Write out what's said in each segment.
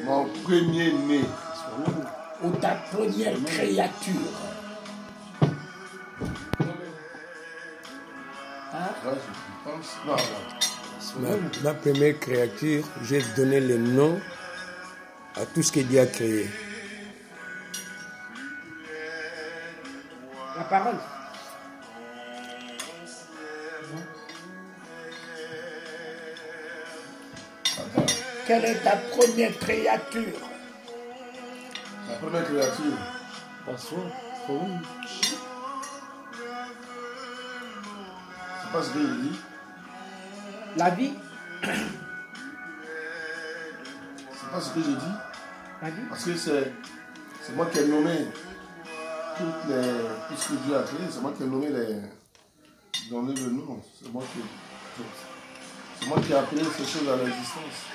Mon premier-né. Ou ta première créature. Ouais, je pense. Non, non. Ma première créature, j'ai donné le nom à tout ce que Dieu a créé. La parole. Quelle est ta première créature? La première créature. Bonsoir. C'est pas ce que je dis. La vie. C'est pas ce que j'ai dit. La vie. Parce que c'est moi qui ai nommé tout ce que Dieu a créé. C'est moi qui ai nommé donné le nom. C'est moi qui ai appelé ces choses à l'existence.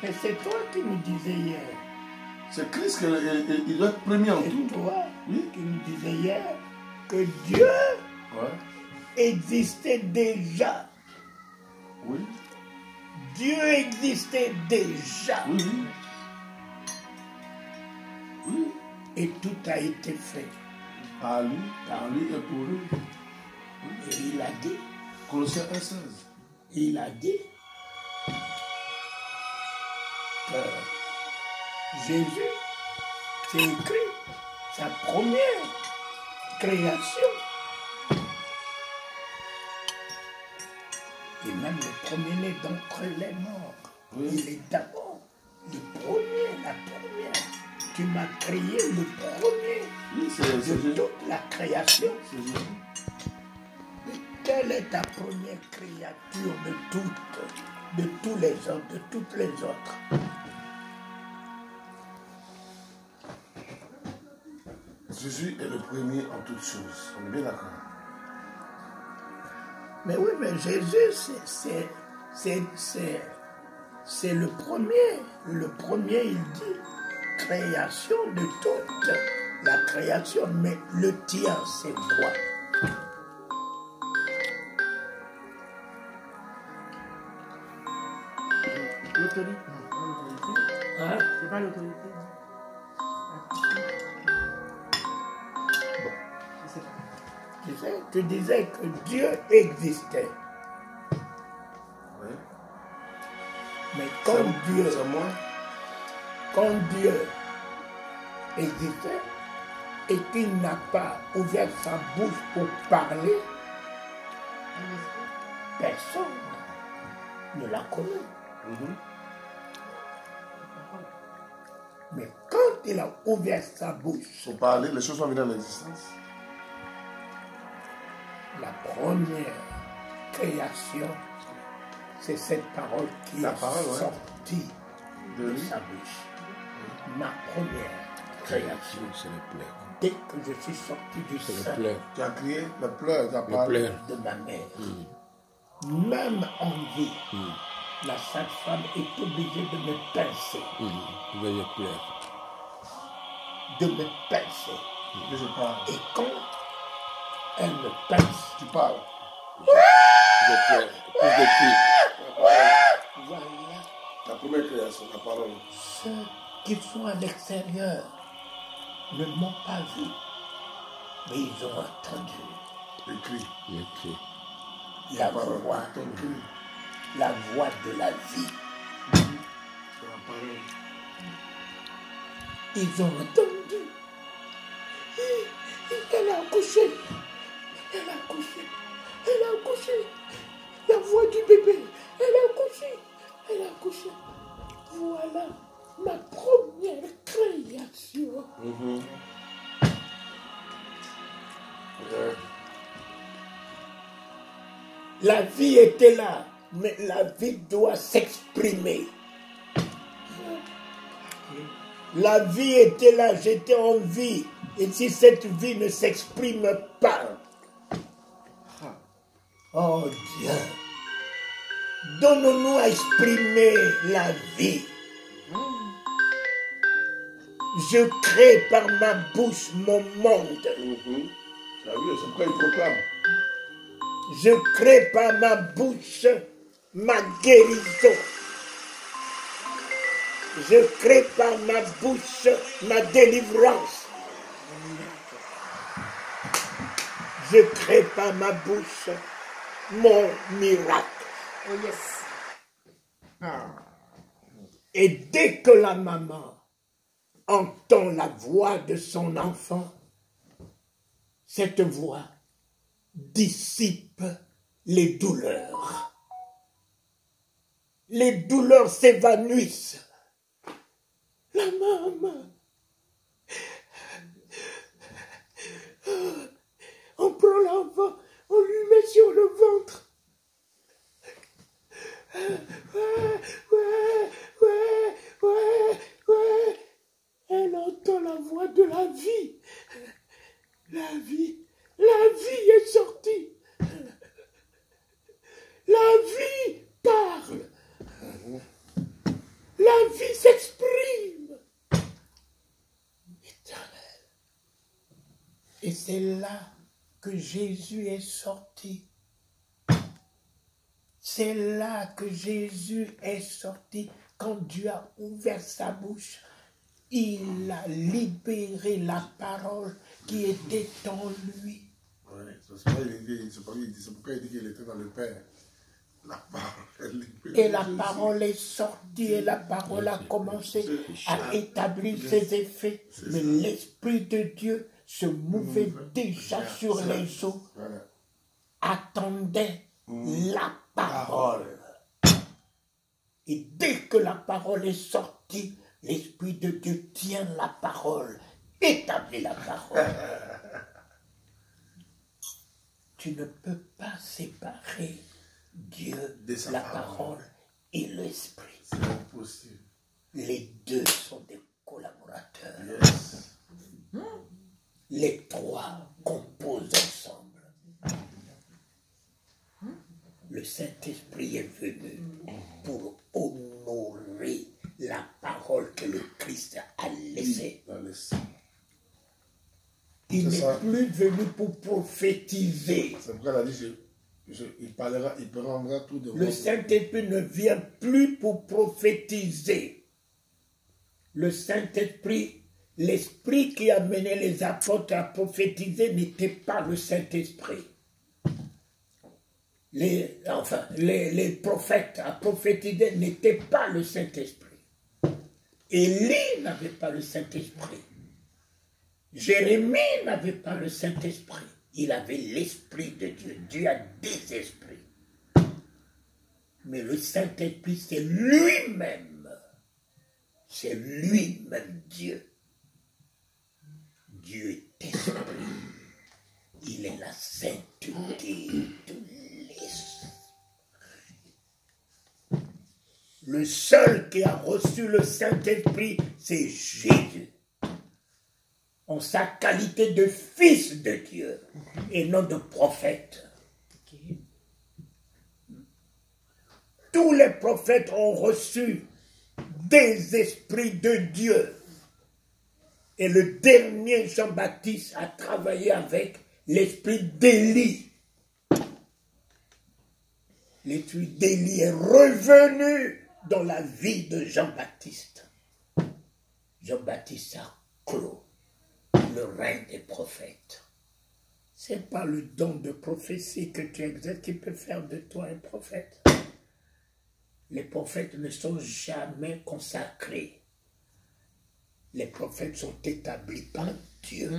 Mais c'est toi qui nous disais hier. C'est Christ qui doit être premier en C'est tout. toi Oui. qui nous disais hier que Dieu Ouais. existait déjà. Oui. Dieu existait déjà. Oui, oui. Oui. Et tout a été fait. Par lui et pour lui. Et il a dit, Colossiens 1,16. il a dit que Jésus, c'est écrit sa première création. Et même le premier-né d'entre les morts. Oui. Il est d'abord le premier, la première. Tu m'as créé le premier Oui, c'est de Jésus. toute la création. C'est Jésus. Mais quelle est ta première créature de tous les autres, de toutes les autres? Jésus est le premier en toutes choses. On est bien d'accord. Mais oui, mais Jésus, c'est le premier. Le premier, il dit création de toute la création. Mais le tien, c'est quoi? L'autorité. Non, pas l'autorité. Hein? C'est pas l'autorité. Je sais pas. Tu disais que Dieu existait. Oui. Mais quand Dieu, C'est moi. quand Dieu existait et qu'il n'a pas ouvert sa bouche pour parler, personne ne la connaît. Mhm. Mais quand il a ouvert sa bouche, Pour parler, les choses sont venues à l'existence. la première création, c'est cette parole qui La est parole, ouais. sortie De de lui. sa bouche. Ma première création. C'est le pleur. Dès que je suis sorti du C'est sein le pleur. Tu as crié le pleur, tu as Le parlé. pleur. de ma mère, même en vie, la sage-femme est obligée de me pincer, Le pleur. de me pincer. Que je parle. Et quand elle me pince, Tu parles. Le pleur. Plus de cris. voilà La première création, la parole. ceux qui sont à l'extérieur ne m'ont pas vu, mais ils ont entendu Le cri. Le cri. la Parole. voix, Ton cri. la voix de la vie. C'est la parole. Ils ont entendu. Elle a accouché. Elle a accouché. Elle a accouché. La voix du bébé. Elle a accouché. Elle a accouché. Voilà ma première création. La vie était là, mais la vie doit s'exprimer. La vie était là, j'étais en vie. Et si cette vie ne s'exprime pas, oh Dieu, Donne-nous à exprimer la vie. Je crée par ma bouche mon monde. Tu as vu, c'est pourquoi il proclame. Je crée par ma bouche ma guérison. Je crée par ma bouche ma délivrance. Je crée par ma bouche mon miracle. Oh yes. Et dès que la maman entend la voix de son enfant, cette voix dissipe les douleurs. Les douleurs s'évanouissent. La maman, on prend l'enfant, on lui met sur le ventre. Ouais. Elle entend la voix de la vie. La vie est sortie. La vie parle. La vie s'exprime. Éternel. Et c'est là que Jésus est sorti. C'est là que Jésus est sorti. Quand Dieu a ouvert sa bouche, il a libéré la parole qui était en lui. Oui, c'est pourquoi il dit qu'il était dans le Père. La parole. Et la parole est sortie et la parole a commencé à établir ses effets. Mais l'Esprit de Dieu se mouvait déjà sur les eaux, attendait la parole. Et dès que la parole est sortie, l'Esprit de Dieu tient la parole, établit la parole. Tu ne peux pas séparer Dieu, la parole et l'Esprit. C'est impossible. Les deux sont des collaborateurs. Yes. Les trois composent ensemble. Le Saint-Esprit est venu pour honorer la parole que le Christ a laissée. Il n'est plus venu pour prophétiser. C'est pourquoi il a dit, il prendra tout de Le Saint-Esprit ne vient plus pour prophétiser. Le Saint-Esprit, l'Esprit qui amenait les apôtres à prophétiser n'était pas le Saint-Esprit. Les prophètes à prophétiser n'étaient pas le Saint-Esprit. Élie n'avait pas le Saint-Esprit. Jérémie n'avait pas le Saint-Esprit. Il avait l'Esprit de Dieu. Dieu a des esprits. Mais le Saint-Esprit, c'est lui-même. C'est lui-même Dieu. Dieu est esprit. Il est la sainteté de l'esprit. Le seul qui a reçu le Saint-Esprit, c'est Jésus. En sa qualité de fils de Dieu et non de prophète. Tous les prophètes ont reçu des esprits de Dieu. Et le dernier Jean-Baptiste a travaillé avec l'esprit d'Élie. L'esprit d'Élie est revenu dans la vie de Jean-Baptiste. Jean-Baptiste a clos le règne des prophètes. Ce n'est pas le don de prophétie que tu exerces qui peut faire de toi un prophète. Les prophètes ne sont jamais consacrés. Les prophètes sont établis par Dieu.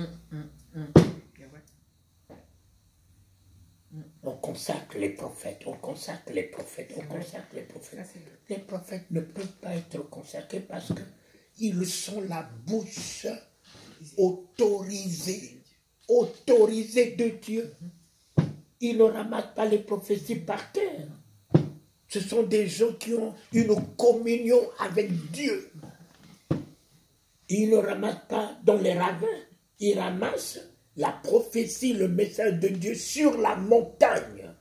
On consacre les prophètes, on consacre les prophètes, on consacre les prophètes. Les prophètes ne peuvent pas être consacrés parce qu'ils sont la bouche autorisée de Dieu. Ils ne ramassent pas les prophéties par terre. Ce sont des gens qui ont une communion avec Dieu. Ils ne ramassent pas dans les ravins. Ils ramassent la prophétie, le message de Dieu sur la montagne.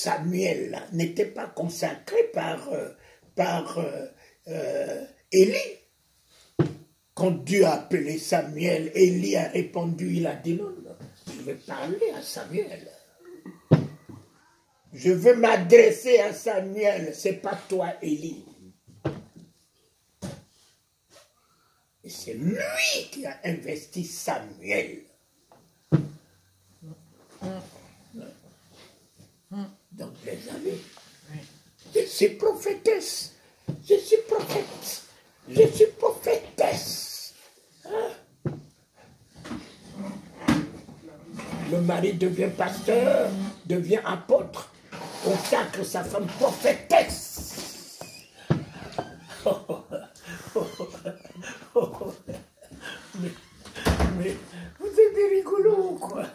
Samuel n'était pas consacré par Élie. Quand Dieu a appelé Samuel, Élie a répondu, il a dit non, je vais parler à Samuel. Je veux m'adresser à Samuel, c'est pas toi, Élie. Et c'est lui qui a investi Samuel. Donc, les amis, je suis prophétesse, je suis prophète, je suis prophétesse. Hein? Le mari devient pasteur, devient apôtre, consacre sa femme prophétesse. Mais vous êtes des rigolos ou quoi?